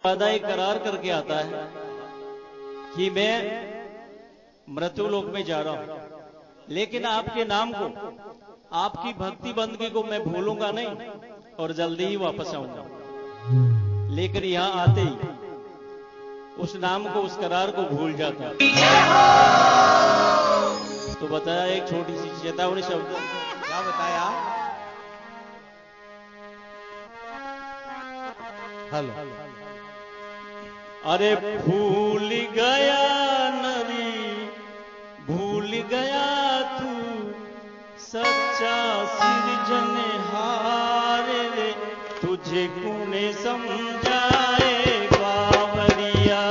वादा करार करके आता है कि मैं मृत्यु लोक में जा रहा हूं, लेकिन आपके नाम को, आपकी भक्ति बंदगी को मैं भूलूंगा नहीं और जल्दी ही वापस आऊंगा। लेकिन यहां आते ही उस नाम को, उस करार को भूल जाता। तो बताया एक छोटी सी चेतावनी शब्द। क्या बताया? हेलो। अरे भूल गया नरी, भूल गया तू सच्चा सिरजनहार रे, तुझे कौन समझाए बावरिया।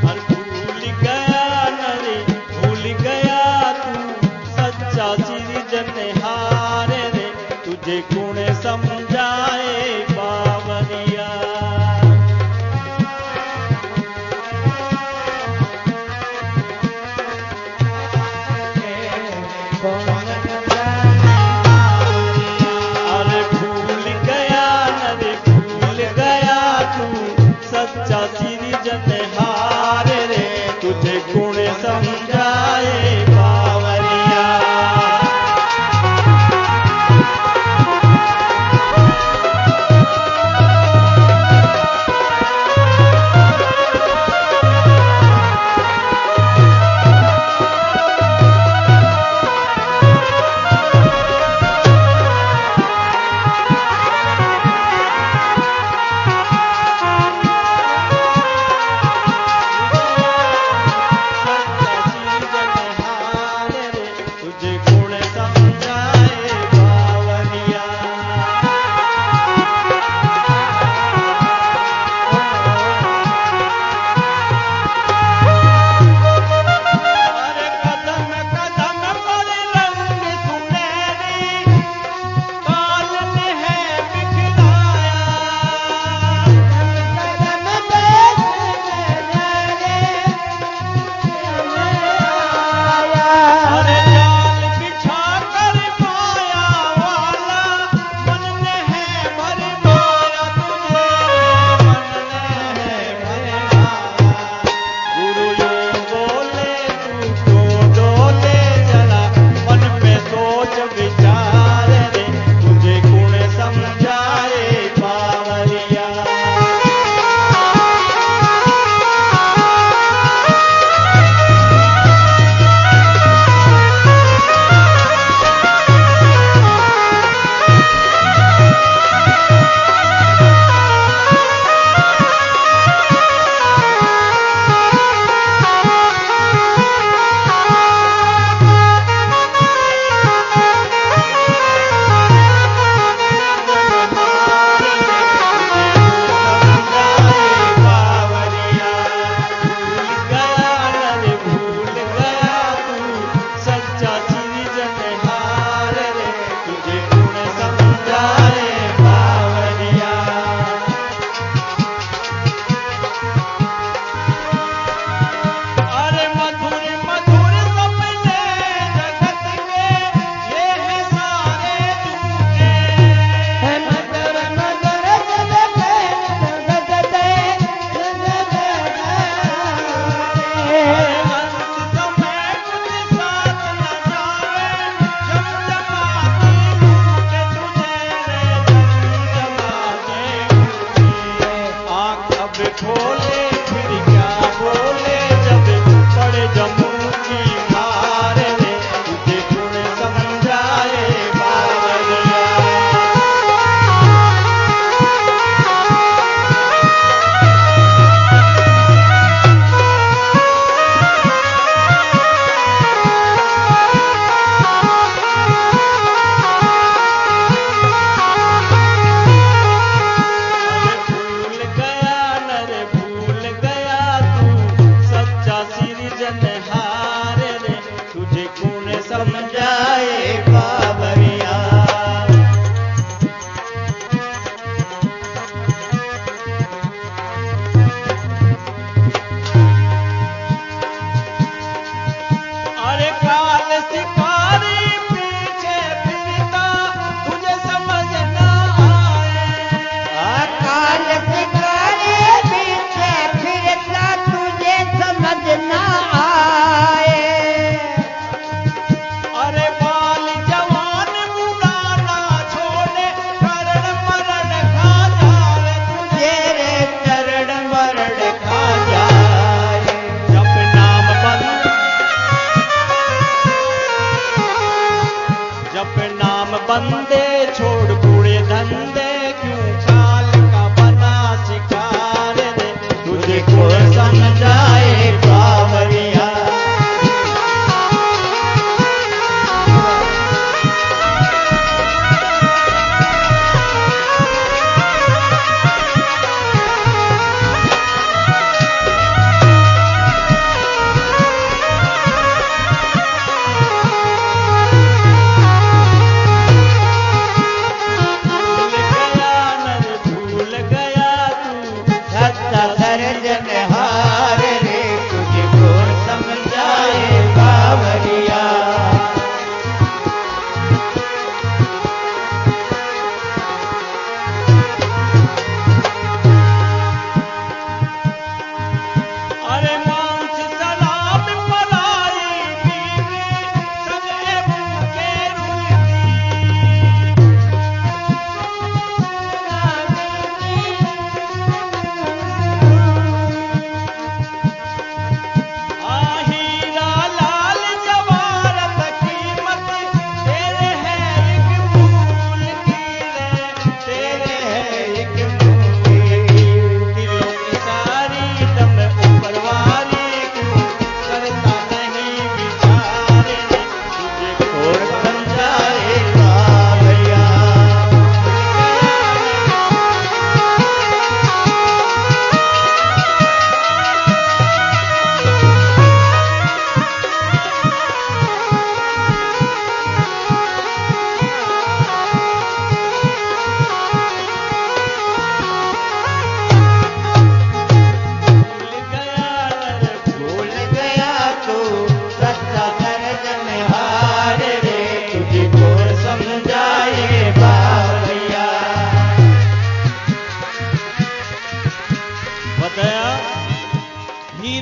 अरे भूल गया नरी, भूल गया तू सच्चा सिरजनहार रे, तुझे कौन समझाए बावरिया। अरे भूल गया नरे, भूल गया तू सच्चा सिरजनहार रे, तुझे गुण समझाए बावरिया। भूल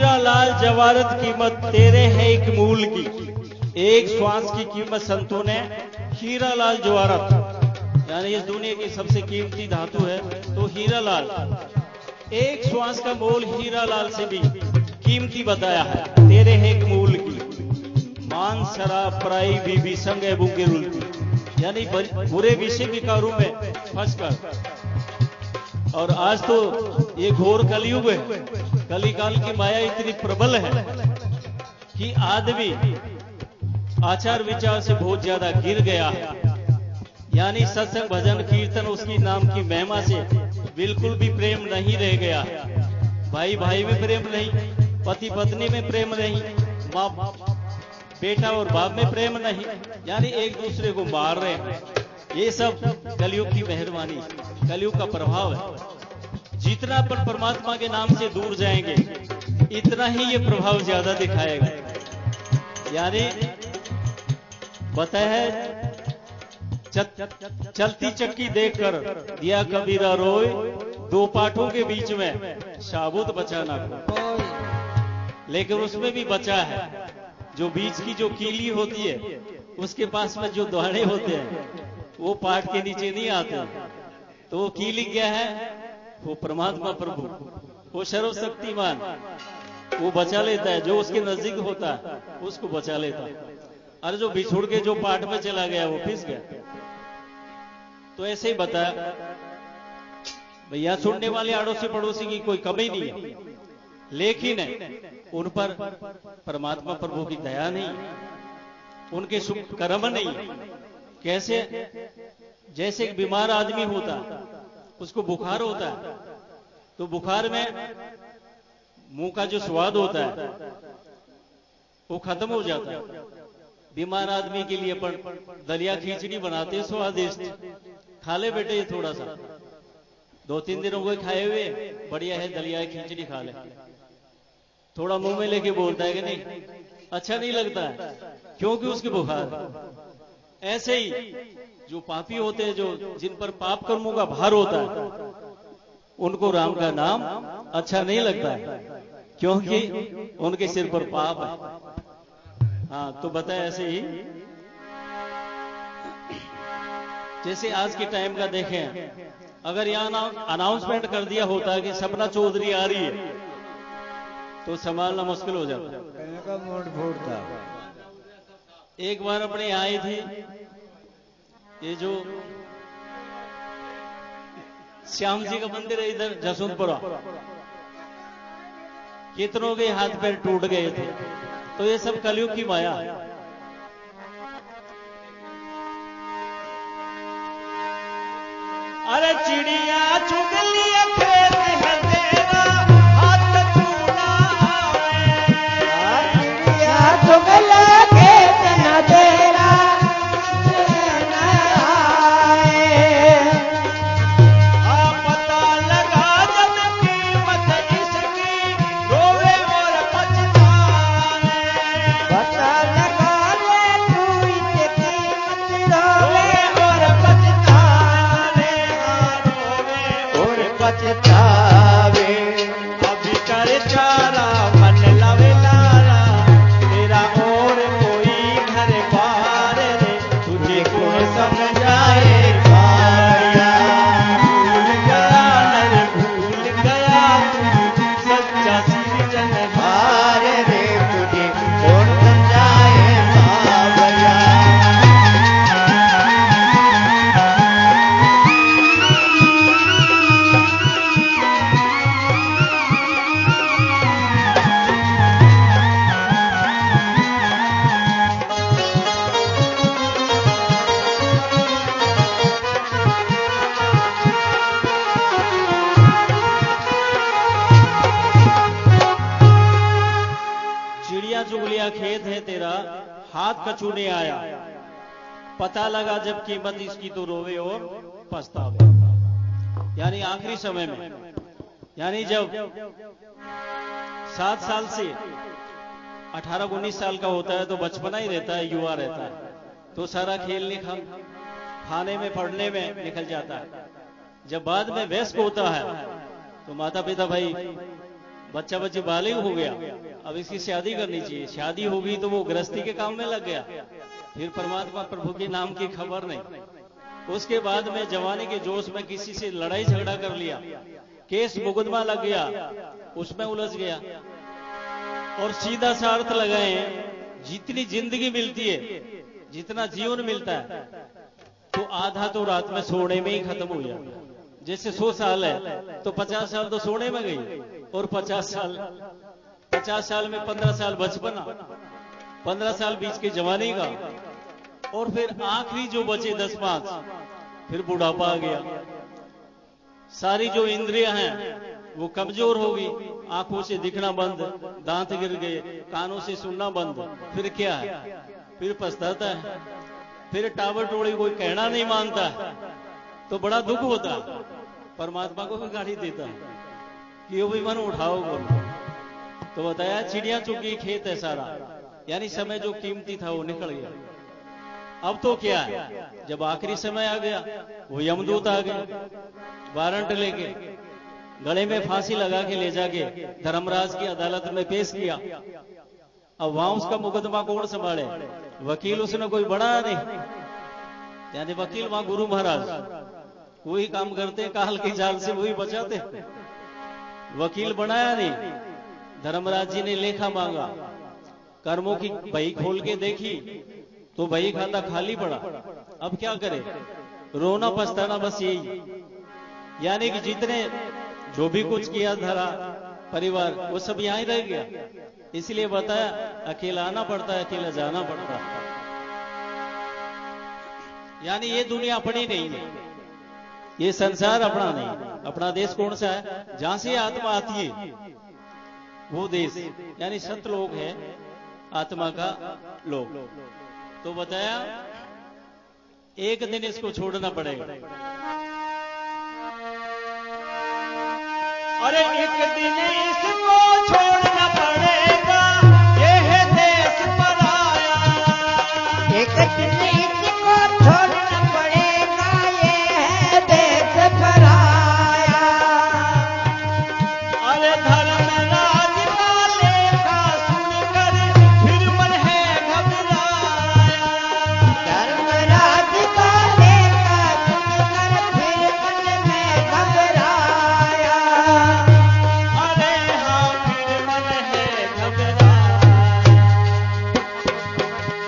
हीरा लाल जवारत कीमत तेरे है एक मूल की, एक श्वास की कीमत संतों ने हीरा लाल जवारत, यानी इस दुनिया की सबसे कीमती धातु है तो हीरा लाल, एक श्वास का मोल हीरा लाल से भी कीमती बताया है। तेरे है एक मूल की, मान शराब पराई बीबी संग है बुके रुल की, यानी बुरे विषय विकारों में फंसकर। और आज तो ये घोर कलयुग है, कलिकाल की माया इतनी प्रबल है कि आदमी आचार विचार से बहुत ज्यादा गिर गया है, यानी सत्संग भजन कीर्तन उसकी नाम की महिमा से बिल्कुल भी प्रेम नहीं रह गया। भाई भाई में प्रेम नहीं, पति पत्नी में प्रेम नहीं, माँ बेटा और बाप में प्रेम नहीं, यानी एक दूसरे को मार रहे हैं। ये सब कलयुग की मेहरबानी, कलयुग का प्रभाव है। जितना अपन परमात्मा के नाम से दूर जाएंगे इतना ही ये प्रभाव ज्यादा दिखाएगा। यानी बताया है, चलती चक्की देखकर दिया कबीरा रोए, दो पाठों के बीच में साबुत बचाना को, लेकिन उसमें भी बचा है। जो बीच की जो कीली होती है उसके पास में जो दाने होते हैं वो पाठ के नीचे नहीं आते, तो वो कीली क्या है? वो परमात्मा प्रभु, वो सर्वशक्तिमान, वो बचा लेता है। जो उसके नजदीक होता है उसको बचा लेता है, और जो बिछुड़ के जो पाठ में चला गया वो फिस गया। तो ऐसे ही बताया भैया, सुनने वाले आड़ोसी पड़ोसी की कोई कमी नहीं है, लेकिन उन पर परमात्मा प्रभु की दया नहीं, उनके शुभ कर्म नहीं। कैसे? जैसे एक बीमार आदमी होता है, उसको बुखार होता है, तो बुखार में मुंह का जो स्वाद होता है वो खत्म हो जाता है। बीमार आदमी के लिए अपन दलिया खिचड़ी बनाते हैं, स्वादिष्ट, खा ले बेटे ये थोड़ा सा, 2-3 दिन हो गए खाए हुए, बढ़िया है दलिया खिचड़ी खा ले। थोड़ा मुंह में लेके बोलता है कि नहीं, अच्छा नहीं लगता है, क्योंकि उसकी बुखार है। ऐसे ही जो पापी होते हैं, जो जिन पर पाप कर्मों का भार होता है, उनको राम का नाम अच्छा नहीं लगता है, क्योंकि उनके सिर पर पाप है। हाँ, तो बताए ऐसे ही, जैसे आज के टाइम का देखें, अगर यहां अनाउंसमेंट कर दिया होता है कि सपना चौधरी आ रही है, तो संभालना मुश्किल हो जाता है। का मूड फूटता। एक बार अपने यहाँ आई थी ये जो श्याम जी का मंदिर है इधर जसवंतपुरा, कितनों के हाथ पैर टूट गए थे। तो ये सब कलयुग की माया। अरे चिड़िया चुग लिया खेत है तेरा, हाथ चूना आवे। चिड़िया चुग लिया खेत न तेरा, न आए। पता लगा जब कीमत इसकी, रोवे और पछताए। पता लगा ले तू इसकी कीमत, रोवे और पछतावे, रोवे और पछतावे। अभी कर चारा मन लवे लारा, तेरा और कोई घर बार रे, तुझे कौन समझाए पाया। भूल गया नर भूल गया तू, सच्चा सृजन हार रे तुझे कौन समझाए बाबया। चिड़िया चुगलिया खेत है तेरा, हाथ कचूने आया। पता लगा जब कीमत इसकी, तो रोवे और पछतावे। यानी आखिरी समय में, यानी जब 7 साल से 18-19 साल का होता है तो बचपना ही रहता है, युवा रहता है, तो सारा खेलने खाने में पढ़ने में निकल जाता है। जब बाद में वयस्क होता है तो माता पिता भाई बच्चा बच्चे बालिग हो गया, अब इसकी शादी करनी चाहिए। शादी होगी तो वो गृहस्थी के काम में लग गया, फिर परमात्मा प्रभु के नाम की खबर नहीं। उसके बाद में जवानी के जोश में किसी से लड़ाई झगड़ा कर लिया, केस मुकदमा लग गया, उसमें उलझ गया। और सीधा सा अर्थ लगाए, जितनी जिंदगी मिलती है, जितना जीवन मिलता है, तो आधा तो रात में सोने में ही खत्म हो जाता है। जैसे 100 साल है तो 50 साल तो सोने में गई, और 50 साल में 15 साल बचपना, 15 साल बीच की जवानी का, और फिर आखिरी जो बचे 10-5, फिर बुढ़ापा आ गया। सारी जो इंद्रियां हैं वो कमजोर होगी, आंखों से दिखना बंद, दांत गिर गए, कानों से सुनना बंद, फिर क्या है? फिर पछताता है, फिर टावर टोड़ी कोई कहना नहीं मानता, तो बड़ा दुख होता है। परमात्मा को भी गाली देता है कि वो भी मन उठाओ बोलो। तो बताया चिड़िया चुगी खेत है सारा, यानी समय जो कीमती था वो निकल गया। अब तो क्या है, जब आखिरी समय आ गया, वो यमदूत आ गए वारंट लेके, गले में फांसी लगा के ले जाके धर्मराज की अदालत में पेश किया। अब वहां उसका मुकदमा कौन संभाले? वकील उसने कोई बड़ा नहीं, यानी वकील वहां गुरु महाराज, वही काम करते, काल की जाल से वही बचाते, वकील बनाया नहीं। धर्मराज जी ने लेखा मांगा, कर्मों की बही खोल के देखी तो बही खाता खाली पड़ा। अब क्या करे? रोना पछताना बस यही, यानी कि जितने जो भी कुछ किया धरा परिवार, वो सब यहां ही रह गया। इसलिए बताया अकेला आना पड़ता है, अकेला जाना पड़ता है। यानी ये दुनिया अपनी नहीं है, ये संसार अपना नहीं। अपना देश कौन सा है? जहां से आत्मा आती है वो देश, यानी सतलोक है आत्मा का लोक। तो बताया एक दिन इसको छोड़ना पड़ेगा। अरे एक दिन इसको छोड़ना पड़ेगा, ये है देश पराया। एक दिन इसको छोड़ना पड़ेगा, ये है देश पराया। अरे धर्मराज का लेखा सुनकर फिर मन है घबराया। धर्मराज का लेखा सुनकर फिर मन में घबराया। अरे हाँ फिर मन है घबराया।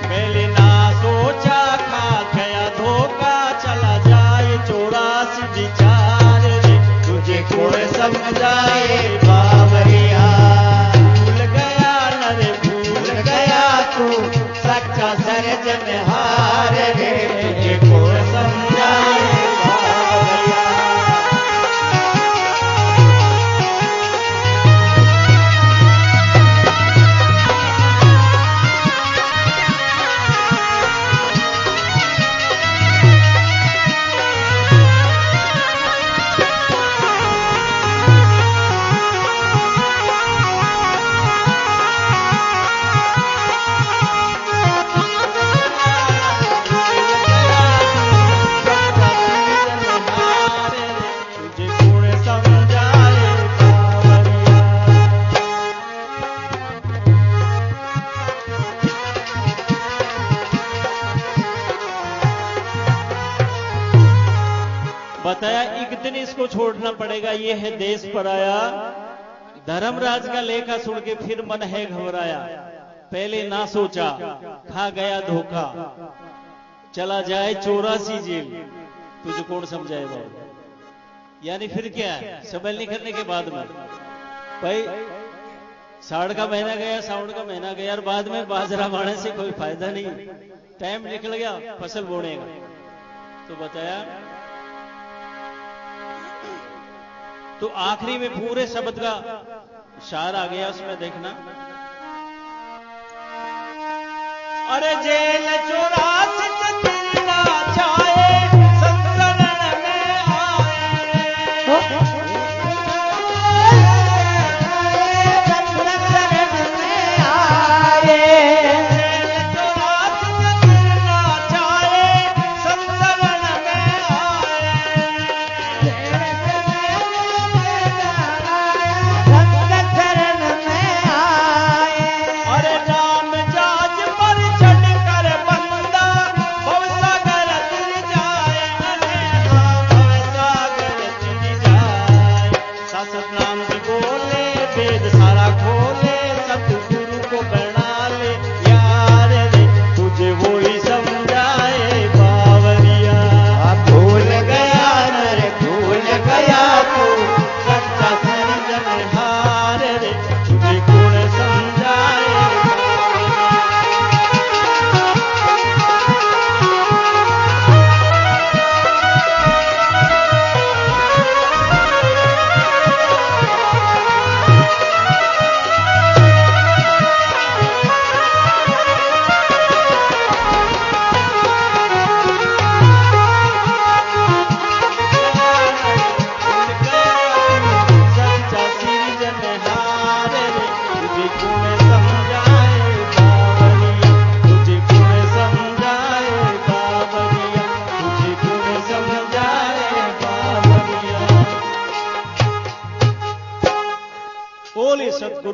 पहले ना सोचा खा गया धोखा, चला जाए 84 विचार रे, तुझे कोई समझाए बावरिया। भूल गया न रे भूल गया तू, सच्चा सर्जनहार रे, तुझे कोई समझाए बावरिया। तुझे कौन समझाए बावरिया। बताया एक दिन इसको छोड़ना पड़ेगा, ये है देश पराया। धर्मराज का लेखा सुन के फिर मन है घबराया। पहले ना सोचा खा गया धोखा, चला जाए 84 जेल, तुझे कौन समझाए बाबू। यानी फिर क्या है, समय निकलने के बाद में भाई साढ़ का महीना गया, साउंड का महीना गया, और बाद में बाजरा बाने से कोई फायदा नहीं, टाइम निकल गया फसल बोने का। तो बताया तो आखिरी में पूरे शब्द का सार आ गया, उसमें देखना। अरे जेल 84 चतुरना चाहे, संसरण में आए। संसरण में आए। जेल 84 चतुरना चाहे, संसरण में आए। संसरण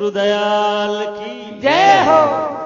गुरुदयाल की जय हो।